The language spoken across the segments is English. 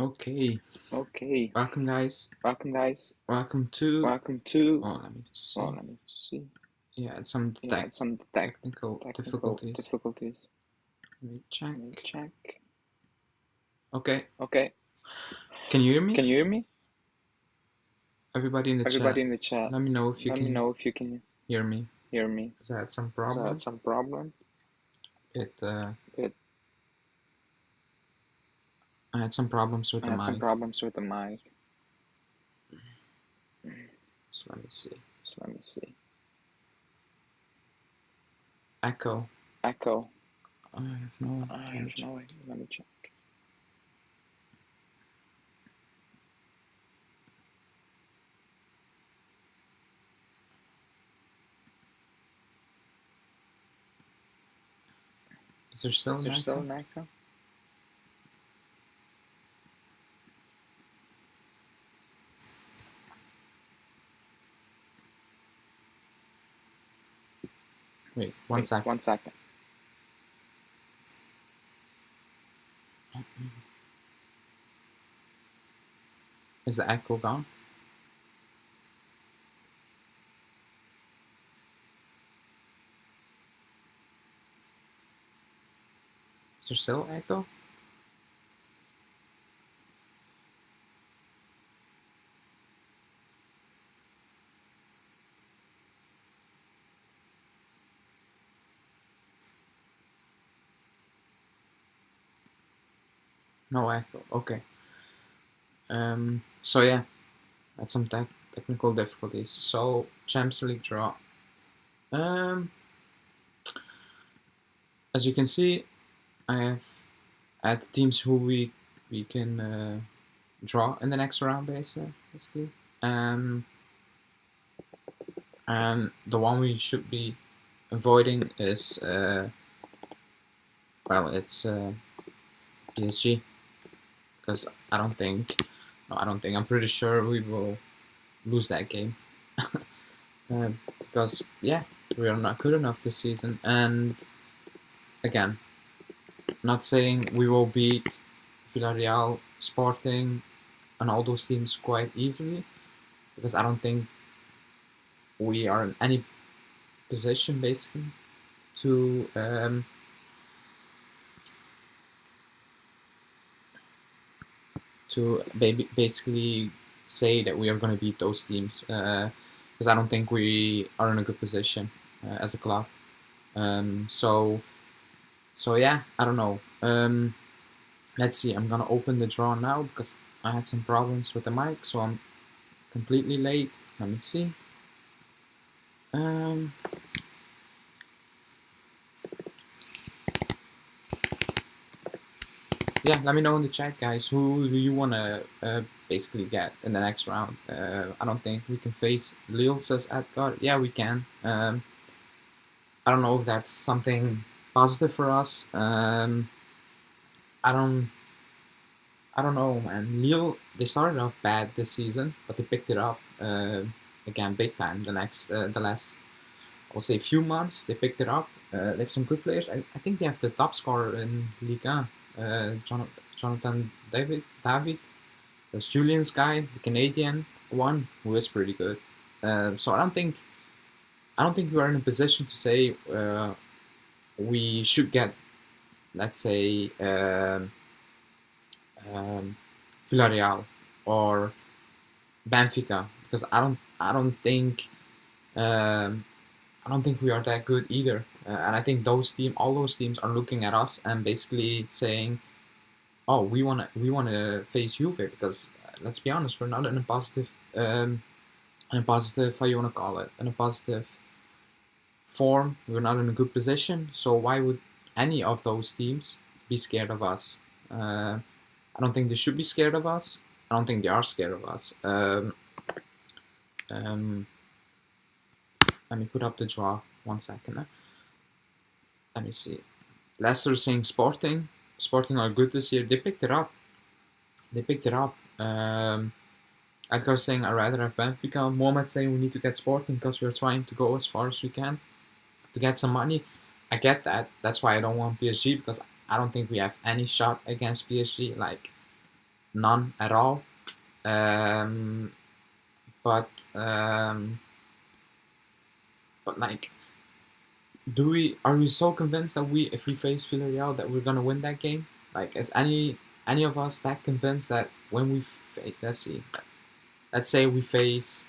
Okay, Okay, welcome guys. welcome guys. Welcome to. Welcome to. Oh, let me see. Oh, let me see. Yeah, it's some Yeah, some technical technical difficulties. difficulties. Let me check. Let me check. Okay, Okay, can you hear me? can you hear me? Everybody in the Everybody chat, in the chat, let me know if you let me can know if you can hear me. hear me. Because I had some Is problem. that some problem? It It. I had some problems with I the had some mic. problems with the mic. So let me see. So let me see. Echo. Echo. I have no. I have no idea. Let me check. Is there still Is an there still echo? an echo? Wait, one second. 1 second. Is the echo gone? Is there still echo? No echo. Okay. So yeah, had some technical difficulties. So Champions League draw. As you can see, I have at the teams who we can draw in the next round, basically. And the one we should be avoiding is well, it's PSG, because I'm pretty sure we will lose that game. Because yeah, we are not good enough this season. And again, not saying we will beat Villarreal, Sporting, and all those teams quite easily, because I don't think we are in any position basically to basically say that we are going to beat those teams, because I don't think we are in a good position as a club. So yeah, I don't know. Let's see. I'm gonna open the draw now because I had some problems with the mic, so I'm completely late. Let me see. Yeah, let me know in the chat, guys. Who do you wanna basically get in the next round? I don't think we can face Lille, says Edgar. Yeah, we can. I don't know if that's something positive for us. I don't know, man. Lille, they started off bad this season, but they picked it up again big time. The last, I would say, few months, they picked it up. They have some good players. I think they have the top scorer in Liga, Jonathan David. There's Julian's guy, the Canadian one, who is pretty good. So I don't think we are in a position to say we should get, let's say, Villarreal or Benfica, because I don't think we are that good either. And I think all those teams are looking at us and basically saying, "Oh, we wanna face Juve," because let's be honest, we're not in a positive how you wanna call it, in a positive form. We're not in a good position. So why would any of those teams be scared of us? I don't think they should be scared of us. I don't think they are scared of us. Let me put up the draw 1 second. Let me see. Leicester saying Sporting. Sporting are good this year. They picked it up. Edgar saying I'd rather have Benfica. Mohamed saying we need to get Sporting because we're trying to go as far as we can to get some money. I get that. That's why I don't want PSG, because I don't think we have any shot against PSG. Like, none at all. But like, are we so convinced that if we face Villarreal that we're gonna win that game? Like, is any of us that convinced that when we let's say we face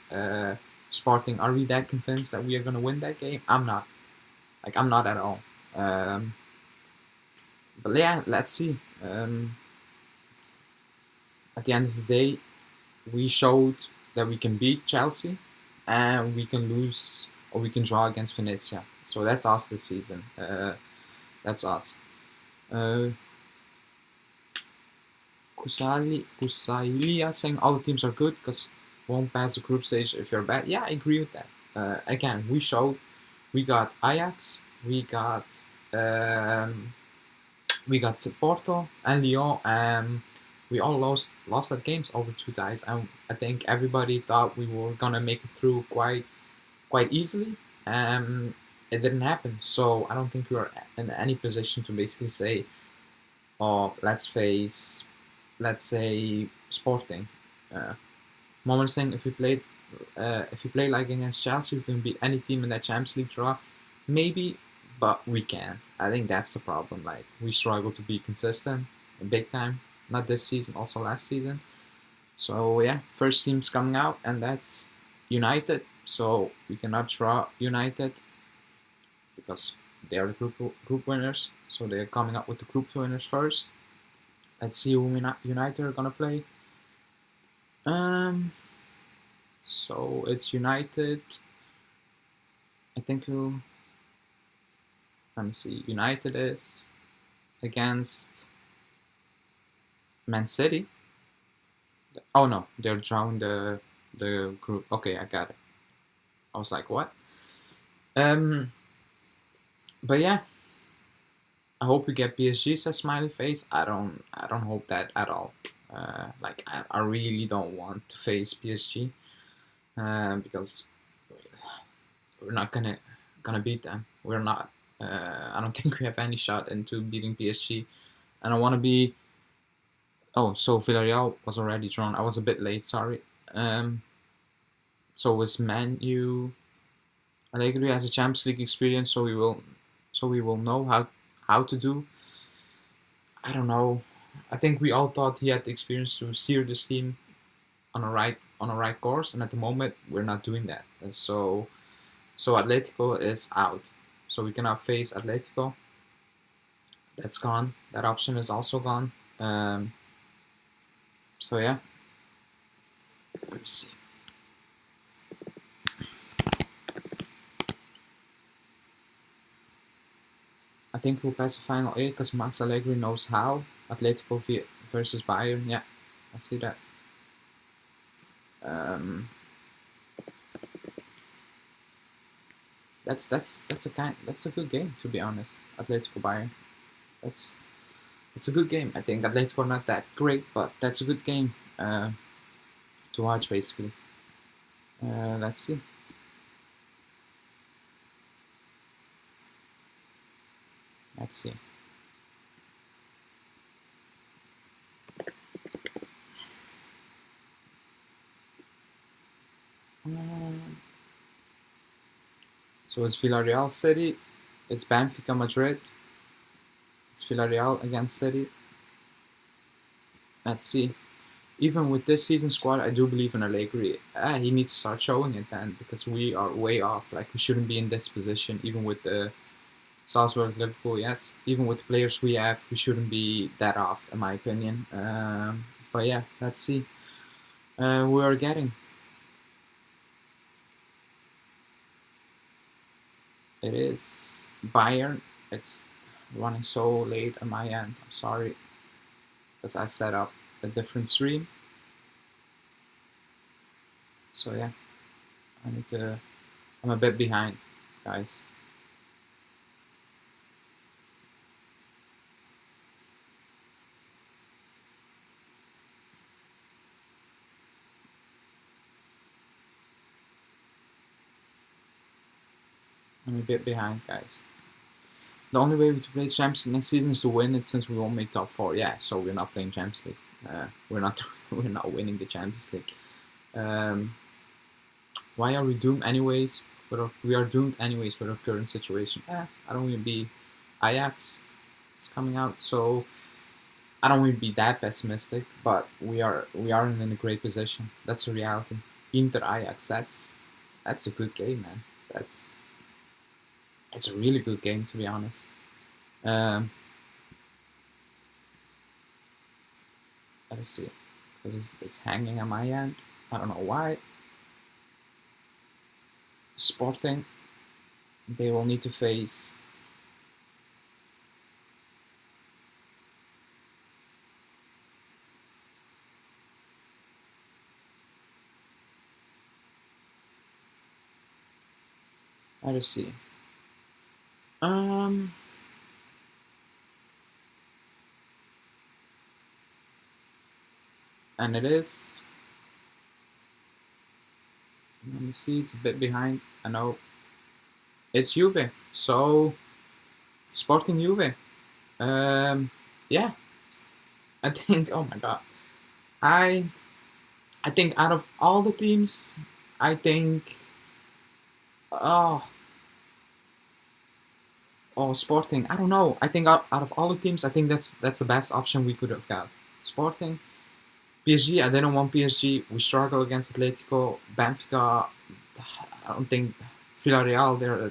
Sporting, are we that convinced that we are gonna win that game? I'm not. Like, I'm not at all. But yeah, let's see. At the end of the day, we showed that we can beat Chelsea, and we can lose or we can draw against Venezia. So that's us this season. That's us. Kusailia saying all the teams are good because won't pass the group stage if you're bad. Yeah, I agree with that. Again, we showed we got Ajax, we got Porto and Lyon, and we all lost that games over 2 ties. And I think everybody thought we were gonna make it through quite easily. It didn't happen. So I don't think we are in any position to basically say, "Oh, let's face, let's say, Sporting." Moment saying if we play like against Chelsea, we can beat any team in that Champions League draw, maybe, but we can't. I think that's the problem. Like, we struggle to be consistent, big time. Not this season, also last season. So yeah, first team's coming out, and that's United. So we cannot draw United because they are the group winners. So they're coming up with the group winners first. Let's see who United are gonna play. So it's United. I think let me see. United is against Man City. Oh no, they're drawing the group. Okay, I got it. I was like, what? But yeah, I hope we get PSG, says Smiley Face. I don't hope that at all. Like, I really don't want to face PSG because we're not gonna beat them. We're not. I don't think we have any shot into beating PSG, and I want to be. Oh, so Villarreal was already drawn. I was a bit late. Sorry. So was Man U. Allegri has a Champions League experience, so we will know how to do. I don't know. I think we all thought he had the experience to steer this team on a right course, and at the moment we're not doing that. And so Atletico is out. So we cannot face Atletico. That's gone. That option is also gone. So yeah. Let me see. I think we'll pass the final 8 because Max Allegri knows how. Atletico versus Bayern. Yeah, I see that. That's a good game, to be honest. Atletico Bayern. It's a good game. I think Atletico are not that great, but that's a good game to watch basically. Let's see. Let's see. So it's Villarreal City, it's Benfica Madrid, it's Villarreal against City. Let's see. Even with this season squad, I do believe in Allegri. He needs to start showing it then, because we are way off. Like, we shouldn't be in this position, even with the Salzburg, Liverpool, yes. Even with the players we have, we shouldn't be that off, in my opinion. But yeah, let's see. We are getting. It is Bayern. It's running so late on my end. I'm sorry, because I set up a different stream. So yeah, I'm a bit behind, guys. I'm a bit behind, guys. The only way to play Champions League next season is to win it, since we won't make top 4. Yeah, so we're not playing Champions League. we're not we're not winning the Champions League. Why are we doomed anyways? We are doomed anyways with our current situation. I don't want to be Ajax is coming out, so I don't want to be that pessimistic. But we are in a great position. That's a reality. Inter Ajax, that's a good game, man. It's a really good game, to be honest. Um, let me see, because it's hanging on my end. I don't know why. Sporting, they will need to face. Let us see. Um, and it is. Let me see. It's a bit behind. I know. It's Juve. So, Sporting Juve. Yeah. I think. Oh my god. I. I think out of all the teams, I think. Oh. Oh, Sporting. I don't know. I think out of all the teams, I think that's the best option we could have got. Sporting. PSG, I didn't want PSG. We struggle against Atletico. Benfica, I don't think. Villarreal, they're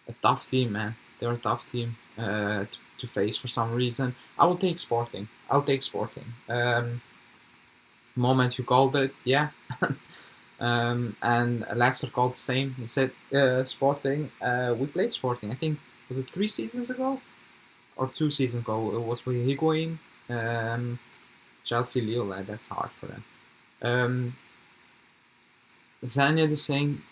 a tough team, man. They're a tough team to face for some reason. I will take Sporting. I'll take Sporting. Moment you called it, yeah. And Leicester called the same. He said Sporting. We played Sporting. I think was it 3 seasons ago or 2 seasons ago. It was with Higuain. Chelsea, Lille. That's hard for them. Zanya is saying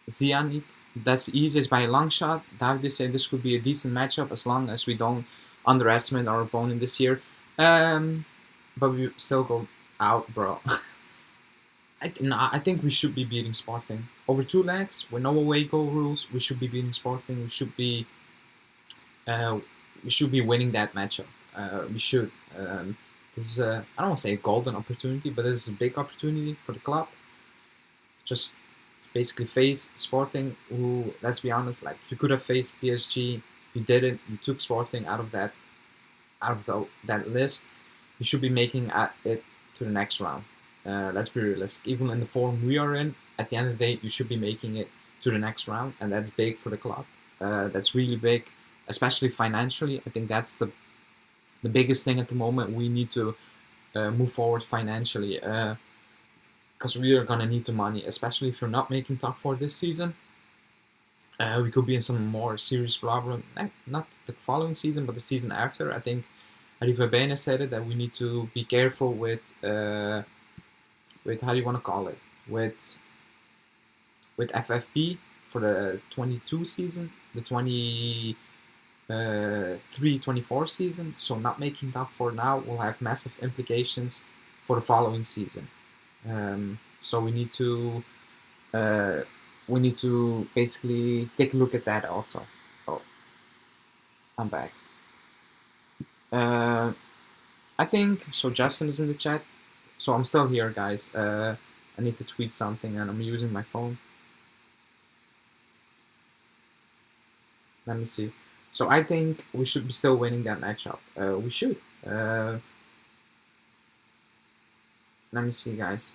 Zianit. That's easiest by a long shot. David said this could be a decent matchup as long as we don't underestimate our opponent this year. But we still go out, bro. I think we should be beating Sporting. Over 2 legs, with no away goal rules, we should be beating Sporting. We should be winning that matchup. We should. This is I don't want to say a golden opportunity, but this is a big opportunity for the club. Just basically face Sporting, who, let's be honest, like you could have faced PSG, you didn't. You took Sporting out of that list. You should be making it to the next round. Let's be realistic. Even in the form we are in, at the end of the day, you should be making it to the next round, and that's big for the club. That's really big, especially financially. I think that's the biggest thing at the moment. We need to move forward financially. Because we are gonna need the money, especially if you're not making top 4 this season. We could be in some more serious problem, not the following season, but the season after. I think Arriva Bene said it, that we need to be careful with how do you want to call it, with FFP for the 22 season, the 23-24 season. So not making top 4 now will have massive implications for the following season. So we need to basically take a look at that also. Oh, I'm back. I think so. Justin is in the chat, so I'm still here, guys. I need to tweet something, and I'm using my phone. Let me see. So I think we should be still winning that matchup. We should. Let me see, guys.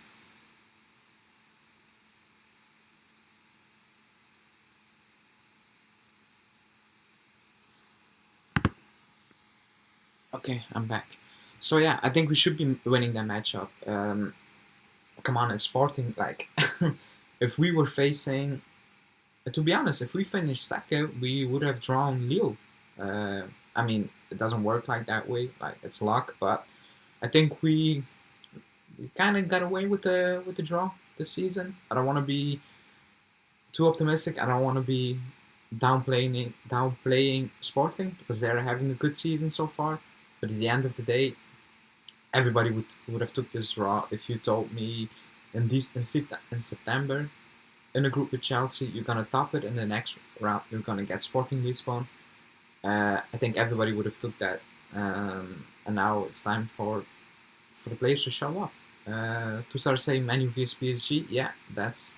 Okay, I'm back. So yeah, I think we should be winning that matchup. Come on, it's Sporting. Like, if we were facing, to be honest, if we finished second, we would have drawn Lille. I mean, it doesn't work like that way. Like, it's luck, but I think we kind of got away with the draw this season. I don't want to be too optimistic. I don't want to be downplaying Sporting because they're having a good season so far. But at the end of the day, everybody would have took this draw. If you told me in September, in a group with Chelsea, you're gonna top it in the next round, you're gonna get Sporting Lisbon. I think everybody would have took that. And now it's time for for the players to show up. To start saying Man U vs PSG, yeah, that's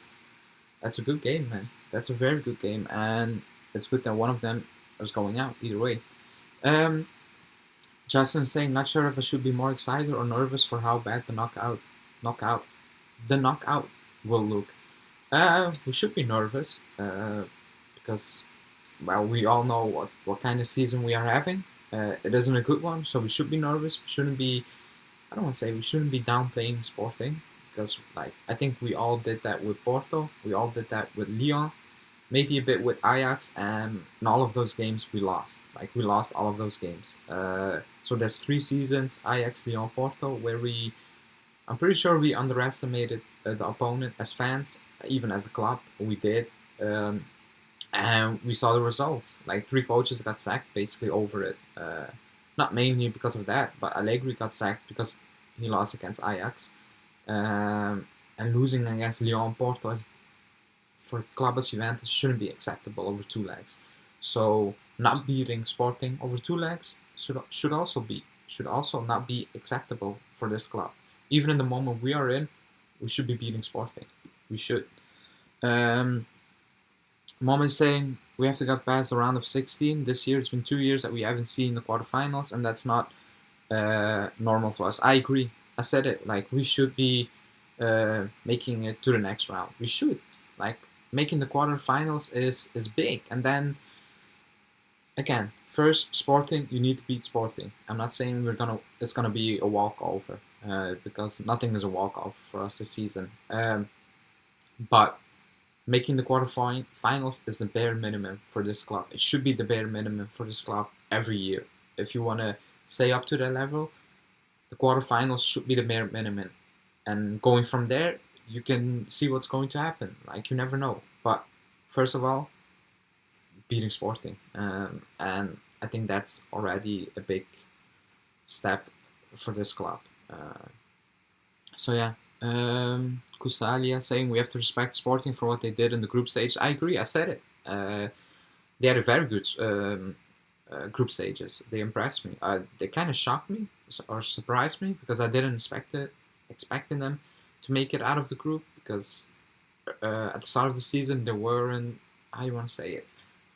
a good game, man. That's a very good game, and it's good that one of them is going out either way. Um, Justin saying, not sure if I should be more excited or nervous for how bad knockout, the knockout will look. We should be nervous because, well, we all know what kind of season we are having. It isn't a good one, so we should be nervous. We shouldn't be. I don't want to say we shouldn't be downplaying Sporting because, like, I think we all did that with Porto. We all did that with Lyon. Maybe a bit with Ajax, and in all of those games we lost. Like, we lost all of those games. So there's 3 seasons, Ajax, Lyon, Porto, where I'm pretty sure we underestimated the opponent as fans, even as a club. We did. And we saw the results. Like, 3 coaches got sacked basically over it. Not mainly because of that, but Allegri got sacked because he lost against Ajax. And losing against Lyon, Porto, for club as Juventus shouldn't be acceptable over 2 legs. So not beating Sporting over 2 legs should also not be acceptable for this club. Even in the moment we are in, we should be beating Sporting. We should. Mom is saying we have to get past the round of 16 this year. It's been 2 years that we haven't seen the quarterfinals, and that's not normal for us. I agree. I said it. Like, we should be making it to the next round. We should. Like, making the quarterfinals is big. And then, again, first, Sporting, you need to beat Sporting. I'm not saying it's gonna be a walkover because nothing is a walkover for us this season. But making the quarterfinals is the bare minimum for this club. It should be the bare minimum for this club every year. If you want to stay up to that level, the quarterfinals should be the bare minimum. And going from there, you can see what's going to happen. Like, you never know. But first of all, beating Sporting. And I think that's already a big step for this club. So yeah. Kusalia saying we have to respect Sporting for what they did in the group stage. I agree. I said it. They had a very good group stages. They impressed me. They kind of shocked me or surprised me because I didn't expecting them to make it out of the group because at the start of the season they weren't, how you want to say it,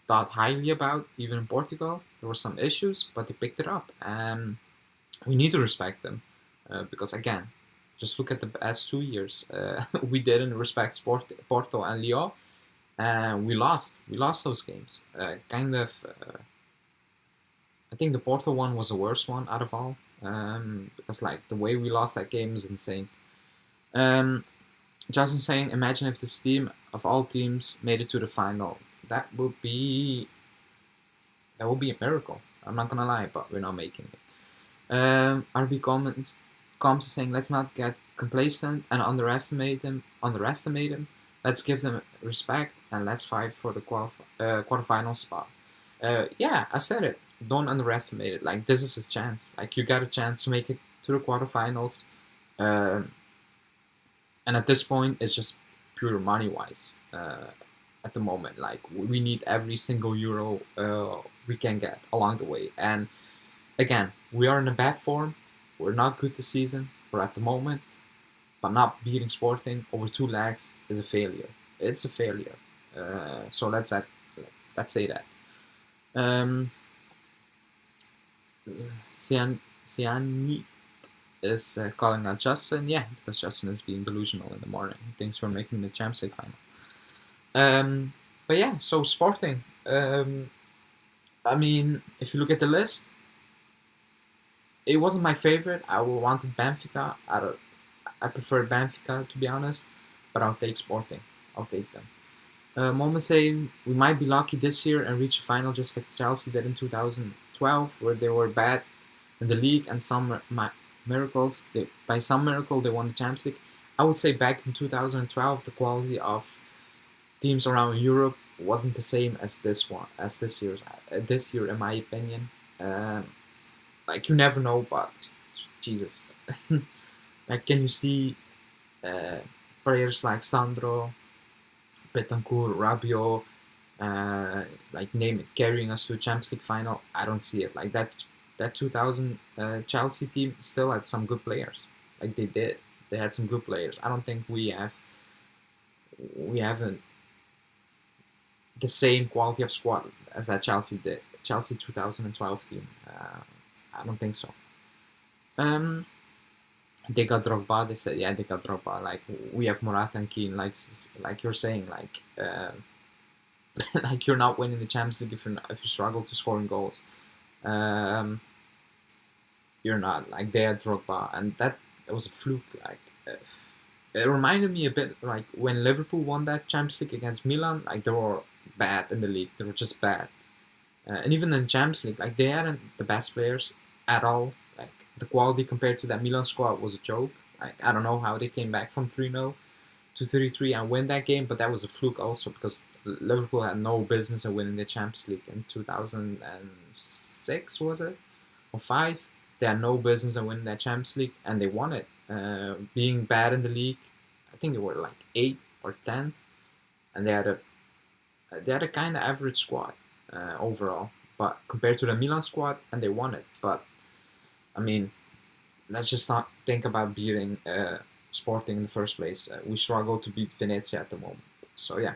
thought highly about. Even in Portugal there were some issues, but they picked it up, and we need to respect them because, again, just look at the past 2 years. We didn't respect Porto and Lyon, and we lost those games. I think the Porto one was the worst one out of all, because, like, the way we lost that game is insane. Justin saying, imagine if this team of all teams made it to the final. That would be a miracle. I'm not gonna lie, but we're not making it. RB comes saying, let's not get complacent and underestimate them. Let's give them respect and let's fight for the quarterfinal spot. Yeah, I said it. Don't underestimate it. Like, this is a chance. Like, you got a chance to make it to the quarterfinals. And at this point, it's just pure money-wise. At the moment, like, we need every single euro we can get along the way. And again, we are in a bad form. We're not good this season, or at the moment, but not beating Sporting over 2 legs is a failure. It's a failure. So let's say that. Sianit is calling out Justin. Yeah, because Justin is being delusional in the morning. He thinks we're making the Champions League final. But yeah, so Sporting. I mean, if you look at the list, it wasn't my favorite. I wanted Benfica. I prefer Benfica, to be honest, but I'll take Sporting. I'll take them. Moment saying we might be lucky this year and reach a final just like Chelsea did in 2012, where they were bad in the league and some miracles. By some miracle, they won the Champions League. I would say back in 2012, the quality of teams around Europe wasn't the same as this year, in my opinion. Like, you never know, but Jesus. Like, can you see players like Sandro, Betancourt, Rabiot, like, name it, carrying us to a Champions League final? I don't see it. Like, that 2000 Chelsea team still had some good players. like they did. They had some good players. I don't think we haven't the same quality of squad as that Chelsea did. Chelsea 2012 team. I don't think so. They got Drogba. They said, yeah, they got Drogba. Like we have Morata and Keane. Like you're saying, like you're not winning the Champions League if you struggle to scoring goals. You're not. Like they had Drogba, and that was a fluke. Like it reminded me a bit like when Liverpool won that Champions League against Milan. Like they were bad in the league. They were just bad. And even in the Champions League, like they hadn't the best players at all. Like the quality compared to that Milan squad was a joke. Like I don't know how they came back from 3-0 to 3-3 and win that game, but that was a fluke also because Liverpool had no business in winning the Champions League in 2006, was it? Or 5? They had no business in winning that Champions League, and they won it. Being bad in the league, I think they were like 8 or 10, and they had a kind of average squad overall. But compared to the Milan squad, and they won it. But I mean, let's just not think about beating Sporting in the first place. We struggle to beat Venezia at the moment. So yeah.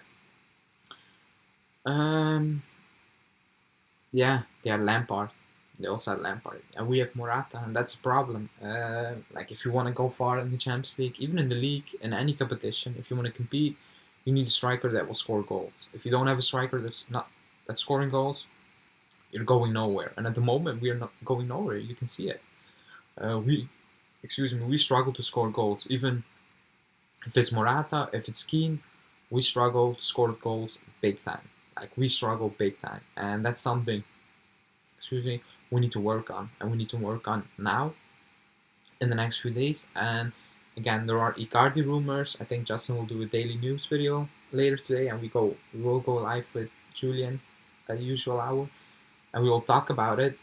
Yeah, they had Lampard. They also had Lampard. And we have Morata, and that's a problem. Like if you want to go far in the Champions League, even in the league, in any competition, if you want to compete, you need a striker that will score goals. If you don't have a striker that's scoring goals, you're going nowhere. And at the moment, we are not going nowhere. You can see it. We struggle to score goals. Even if it's Morata, if it's Keane, we struggle to score goals big time. Like we struggle big time, and that's something. We need to work on, and we need to work on now in the next few days. And again, there are Icardi rumors. I think Justin will do a daily news video later today, and we will go live with Julian at the usual hour, and we will talk about it.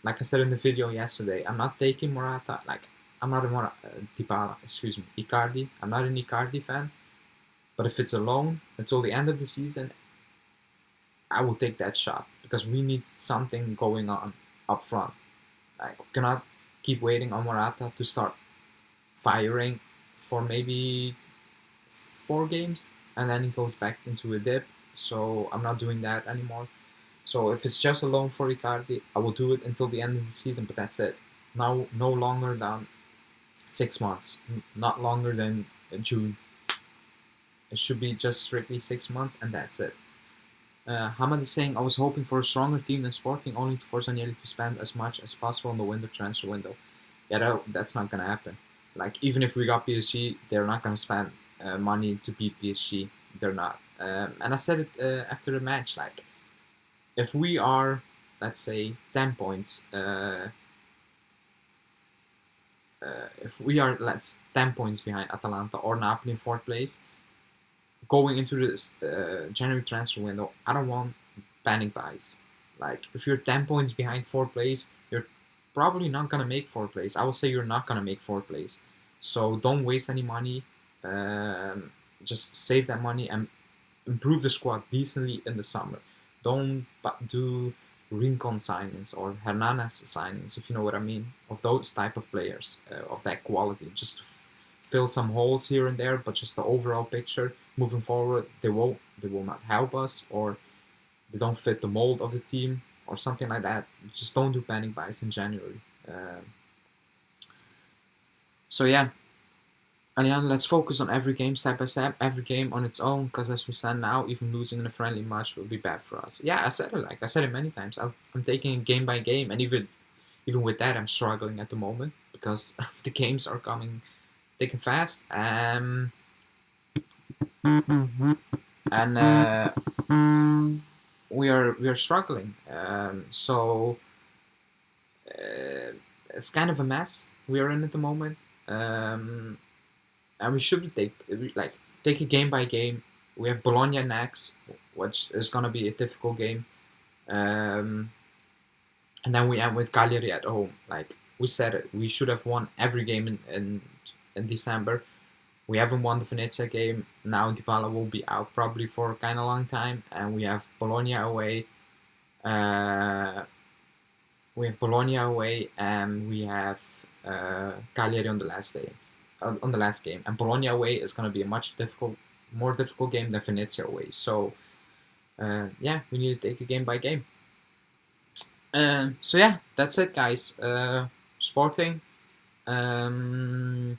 Like I said in the video yesterday, I'm not taking Morata. Like I'm not a Icardi. I'm not an Icardi fan. But if it's a loan until the end of the season, I will take that shot because we need something going on up front. Like we cannot keep waiting on Morata to start firing for maybe 4 games and then he goes back into a dip. So I'm not doing that anymore. So if it's just a loan for Icardi, I will do it until the end of the season, but that's it. Now, no longer than 6 months, not longer than June. It should be just strictly 6 months, and that's it. Hamad is saying, I was hoping for a stronger team than Sporting, only for Zanieri to spend as much as possible in the winter transfer window. Yeah, that's not going to happen. Like, even if we got PSG, they're not going to spend money to beat PSG. They're not. And I said it after the match, like, if we are, let's say, 10 points, if we are 10 points behind Atalanta or Napoli in 4th place, going into this January transfer window, I don't want panic buys. Like, if you're 10 points behind 4th place, you're probably not going to make 4th place. I would say you're not going to make 4th place. So don't waste any money. Just save that money and improve the squad decently in the summer. Don't do Rincon signings or Hernandez signings, if you know what I mean, of those type of players, of that quality. Just to fill some holes here and there, but just the overall picture moving forward, they will not help us, or they don't fit the mold of the team, or something like that. Just don't do panic buys in January. So yeah. And yeah, let's focus on every game step by step, every game on its own, because as we stand now, even losing in a friendly match will be bad for us. Yeah, I said it many times. I'm taking it game by game, and even with that, I'm struggling at the moment because the games are coming thick and fast. And we are struggling. So it's kind of a mess we are in at the moment. And we should take it game by game. We have Bologna next, which is gonna be a difficult game, and then we end with Cagliari at home. Like we said, we should have won every game in December. We haven't won the Venezia game. Now Dybala will be out probably for a kind of long time, and we have Bologna away. And we have Cagliari on the last game, and Bologna away is going to be a more difficult game than Venezia away. So yeah, we need to take it game by game. So yeah, that's it, guys. Sporting. As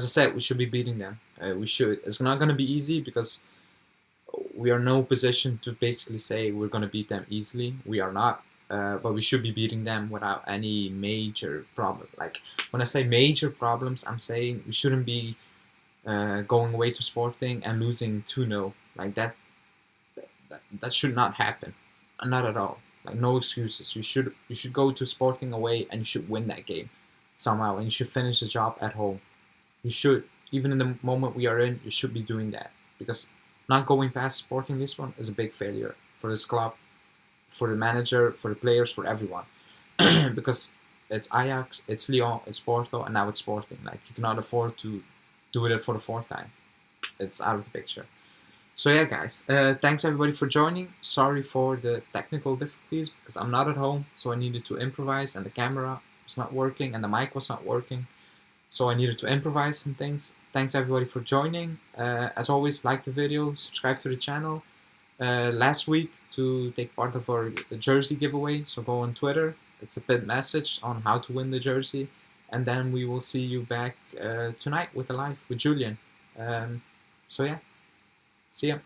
I said, we should be beating them. We should. It's not going to be easy because we are in no position to basically say we're going to beat them easily. We are not. But we should be beating them without any major problem. Like, when I say major problems, I'm saying we shouldn't be going away to Sporting and losing 2-0. Like, that should not happen. Not at all. Like, no excuses. You should go to Sporting away and you should win that game somehow, and you should finish the job at home. You should. Even in the moment we are in, you should be doing that, because not going past Sporting Lisbon is a big failure for this club, for the manager, for the players, for everyone. Because it's Ajax, it's Lyon, it's Porto, and now it's Sporting. Like, you cannot afford to do it for the fourth time. It's out of the picture. So yeah, guys, thanks everybody for joining. Sorry for the technical difficulties, because I'm not at home, so I needed to improvise, and the camera was not working, and the mic was not working, so I needed to improvise some things. Thanks everybody for joining. As always, like the video, subscribe to the channel. Last week to take part of our jersey giveaway, so go on Twitter. It's a pinned message on how to win the jersey, and then we will see you back tonight with the live with Julian. So yeah, see ya.